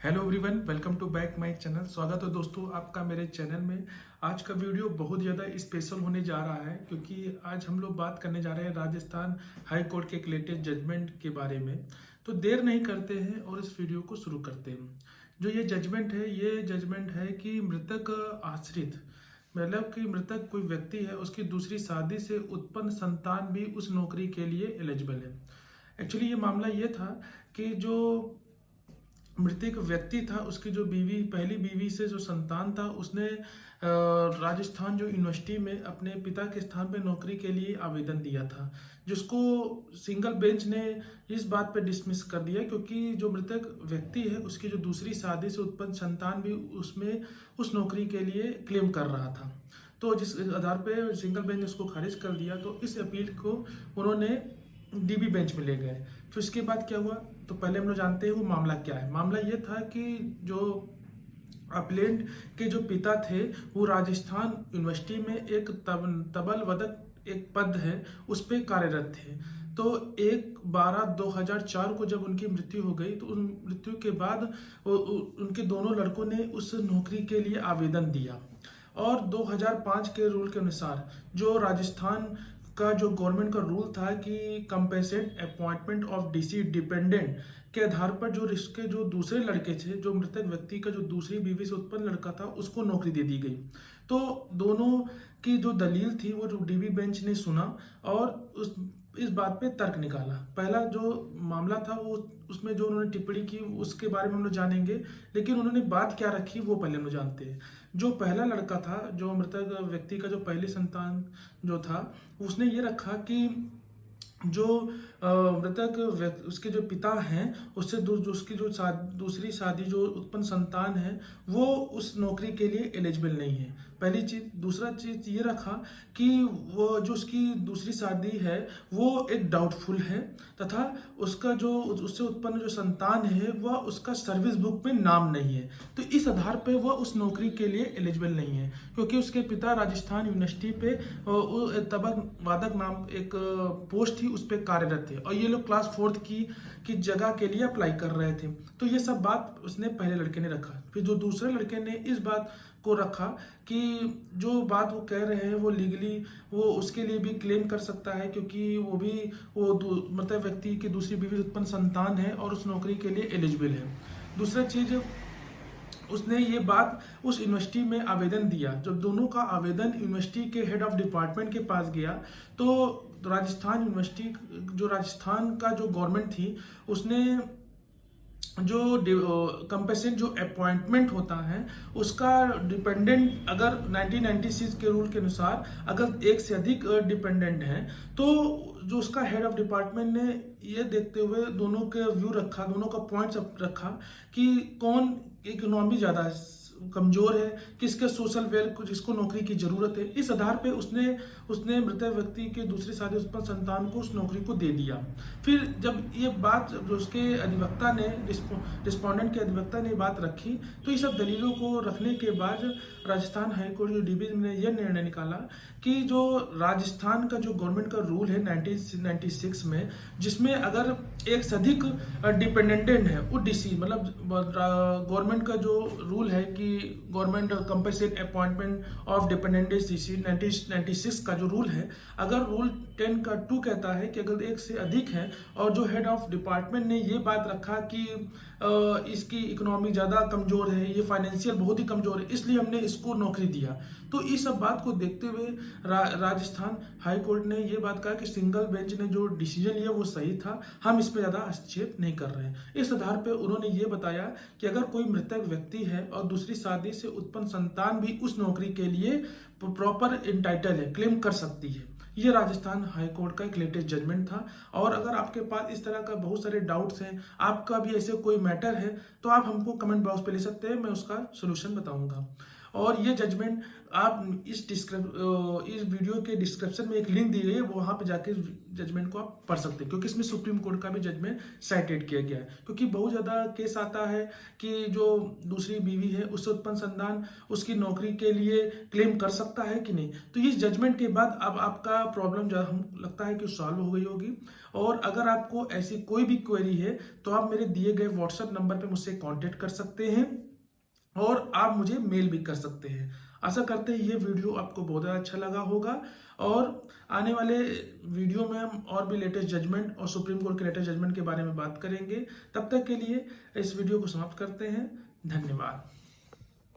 Hello everyone, welcome to back my channel. स्वागत है दोस्तों आपका मेरे चैनल में। आज का वीडियो बहुत ज़्यादा स्पेशल होने जा रहा है क्योंकि आज हम लोग बात करने जा रहे हैं राजस्थान हाई कोर्ट के एक लेटेस्ट जजमेंट के बारे में। तो देर नहीं करते हैं और इस वीडियो को शुरू करते हैं। जो ये जजमेंट है कि मृतक आश्रित, मतलब कि मृतक कोई व्यक्ति है, उसकी दूसरी शादी से उत्पन्न संतान भी उस नौकरी के लिए एलिजिबल है। एक्चुअली ये मामला ये था कि जो मृतक व्यक्ति था, उसकी जो पहली बीवी से जो संतान था, उसने राजस्थान जो यूनिवर्सिटी में अपने पिता के स्थान पे नौकरी के लिए आवेदन दिया था, जिसको सिंगल बेंच ने इस बात पे डिसमिस कर दिया क्योंकि जो मृतक व्यक्ति है उसकी जो दूसरी शादी से उत्पन्न संतान भी उसमें उस नौकरी के लिए क्लेम कर रहा था। तो जिस आधार पे सिंगल बेंच ने उसको खारिज कर दिया, तो इस अपील को उन्होंने डीबी बेंच में ले गए। फिर उसके बाद क्या हुआ, तो पहले हम लोग जानते हैं वो मामला क्या है। मामला ये था कि जो अपलेंट के जो पिता थे वो राजस्थान यूनिवर्सिटी में एक तबल वादक एक पद है उस पे कार्यरत थे। तो 1/12/2004 को जब उनकी मृत्यु हो गई, तो उन मृत्यु के बाद उनके दोनों लड़कों ने उस नौकरी के लिए आवेदन दिया। और 2005 के रूल के अनुसार जो राजस्थान का जो गवर्नमेंट का रूल था कि compensate appointment of DC dependent के आधार पर जो इसके जो दूसरे लड़के थे, जो मृतक व्यक्ति का जो दूसरी बीवी से उत्पन्न लड़का था, उसको नौकरी दे दी गई। तो दोनों की जो दलील थी वो जो डीबी बेंच ने सुना और इस बात पे तर्क निकाला। पहला जो मामला था वो उसमें जो उन्होंने टिप्पणी की उसके बारे में हम लोग जानेंगे, लेकिन उन्होंने बात क्या रखी वो पहले हम लोग जानते हैं। जो पहला लड़का था, जो मृतक व्यक्ति का जो पहली संतान जो था, उसने ये रखा कि जो मृतक उसके जो पिता हैं उससे उसकी जो दूसरी शादी जो उत्पन्न संतान है वो उस नौकरी के लिए एलिजिबल नहीं है, पहली चीज। दूसरा चीज ये रखा कि वो जो उसकी दूसरी शादी है वो एक डाउटफुल है, तथा उसका जो उससे उत्पन्न जो संतान है वह उसका सर्विस बुक में नाम नहीं है। तो इस आधार पे वह उस नौकरी के लिए एलिजिबल नहीं है क्योंकि उसके पिता राजस्थान यूनिवर्सिटी पे तबक वादक नाम एक पोस्ट थी उस पर कार्यरत थे और ये लोग क्लास 4th की जगह के लिए अप्लाई कर रहे थे। तो ये सब बात उसने पहले लड़के ने रखा। फिर जो दूसरे लड़के ने इस बात को रखा कि जो बात वो कह रहे हैं वो लीगली वो उसके लिए भी क्लेम कर सकता है क्योंकि वो मतलब व्यक्ति की दूसरी बीवी उत्पन्न संतान है और उस नौकरी के लिए एलिजिबल है। दूसरा चीज, उसने ये बात उस यूनिवर्सिटी में आवेदन दिया। जब दोनों का आवेदन यूनिवर्सिटी के हेड ऑफ डिपार्टमेंट के पास गया, तो राजस्थान यूनिवर्सिटी जो राजस्थान का जो गवर्नमेंट थी उसने जो कंपेसेंट जो अपॉइंटमेंट होता है उसका डिपेंडेंट अगर 1996 के रूल के अनुसार अगर एक से अधिक डिपेंडेंट है, तो जो उसका हेड ऑफ डिपार्टमेंट ने ये देखते हुए दोनों के व्यू रखा, दोनों का पॉइंट्स रखा कि कौन इकोनॉमी ज़्यादा कमजोर है, किसके सोशल वेल जिसको नौकरी की जरूरत है। इस आधार पे उसने मृतक व्यक्ति के दूसरी शादी उत्पन्न संतान को उस नौकरी को दे दिया। फिर जब ये बात जो उसके अधिवक्ता ने रिस्पोंडेंट के अधिवक्ता ने बात रखी, तो ये सब दलीलों को रखने के बाद राजस्थान हाईकोर्ट जो डीबी ने यह निर्णय निकाला कि जो राजस्थान का जो गवर्नमेंट का रूल है 1996 में, जिसमें अगर एक से अधिक डिपेंडेंट है वो डीसी, मतलब गवर्नमेंट का जो रूल है कि government compensate appointment of dependent DC 1996 का जो रूल है, अगर रूल 10 का 2 कहता है कि अगर एक से अधिक है और जो हेड ऑफ डिपार्टमेंट ने ये बात रखा कि इसकी इकोनॉमी ज़्यादा कमज़ोर है, ये फाइनेंशियल बहुत ही कमज़ोर है, इसलिए हमने इसको नौकरी दिया। तो इस सब बात को देखते हुए राजस्थान हाई कोर्ट ने ये बात कहा कि सिंगल बेंच ने जो डिसीजन लिया वो सही था, हम इस पर ज़्यादा हस्तक्षेप नहीं कर रहे हैं। इस आधार पर उन्होंने ये बताया कि अगर कोई मृतक व्यक्ति है और दूसरी शादी से उत्पन्न संतान भी उस नौकरी के लिए प्रॉपर इंटाइटल है, क्लेम कर सकती है। ये राजस्थान हाई कोर्ट का एक लेटेस्ट जजमेंट था। और अगर आपके पास इस तरह का बहुत सारे डाउट्स हैं, आपका भी ऐसे कोई मैटर है, तो आप हमको कमेंट बॉक्स पे ले सकते हैं, मैं उसका सोल्यूशन बताऊंगा। और ये जजमेंट आप इस वीडियो के डिस्क्रिप्शन में एक लिंक दी गई है, वो वहाँ पे जाके जजमेंट को आप पढ़ सकते हैं, क्योंकि इसमें सुप्रीम कोर्ट का भी जजमेंट साइटेड किया गया है। क्योंकि बहुत ज़्यादा केस आता है कि जो दूसरी बीवी है उससे उत्पन्न संतान उसकी नौकरी के लिए क्लेम कर सकता है कि नहीं। तो इस जजमेंट के बाद अब आपका प्रॉब्लम लगता है कि सॉल्व हो गई होगी। और अगर आपको ऐसी कोई भी क्वेरी है तो आप मेरे दिए गए व्हाट्सएप नंबर पर मुझसे कॉन्टेक्ट कर सकते हैं और आप मुझे मेल भी कर सकते हैं। आशा करते हैं ये वीडियो आपको बहुत ज़्यादा अच्छा लगा होगा, और आने वाले वीडियो में हम और भी लेटेस्ट जजमेंट और सुप्रीम कोर्ट के लेटेस्ट जजमेंट के बारे में बात करेंगे। तब तक के लिए इस वीडियो को समाप्त करते हैं। धन्यवाद।